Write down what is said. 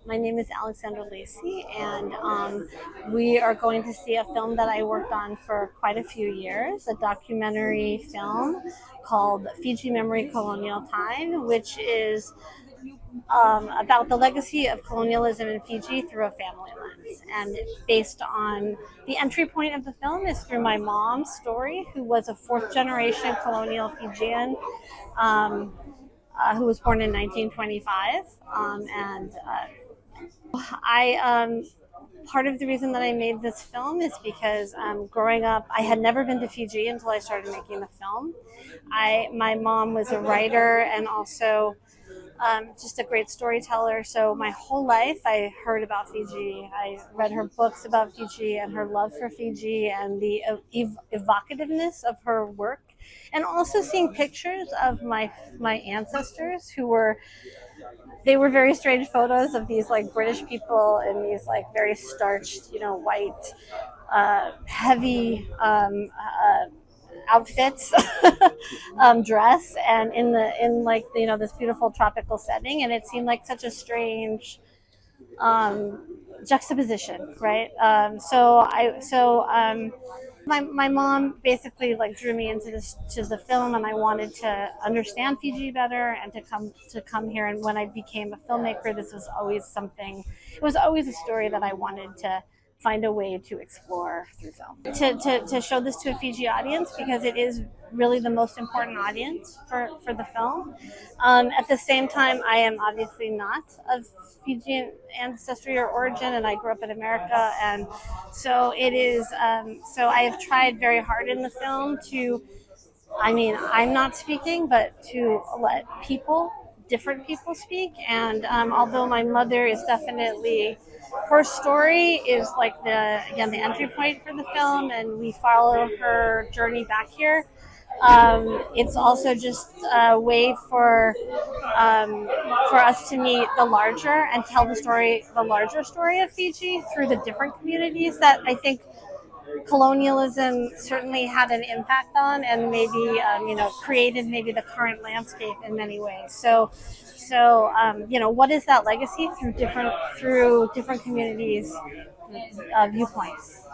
My name is Alexandra Lacey, and we are going to see a film that I worked on for quite a few years, a documentary film called Fiji Memory Colonial Time, which is about the legacy of colonialism in Fiji through a family lens. And based on the entry point of the film is through my mom's story, who was a fourth generation colonial Fijian. Who was born in 1925, and I part of the reason that I made this film is because growing up, I had never been to Fiji until I started making the film. My mom was a writer and also just a great storyteller. So my whole life, I heard about Fiji. I read her books about Fiji and her love for Fiji and the evocativeness of her work, and also seeing pictures of my ancestors who were they were very strange photos of these like British people in these like very starched, white, heavy outfits, dress, and in like this beautiful tropical setting, and it seemed like such a strange juxtaposition, right? My mom basically like drew me into the film, and I wanted to understand Fiji better and to come here. And when I became a filmmaker, this was always something. It was always a story that I wanted to find a way to explore through film. To show this to a Fiji audience, because it is really the most important audience for the film. At the same time, I am obviously not of Fijian ancestry or origin, and I grew up in America, and so it is. So I have tried very hard in the film to. I mean, I'm not speaking, but to let different people speak. And although my mother is definitely, her story is like the entry point for the film, and we follow her journey back here. It's also just a way for us to meet the larger and tell the larger story of Fiji through the different communities that I think colonialism certainly had an impact on, and maybe created maybe the current landscape in many ways. So what is that legacy through different communities' viewpoints?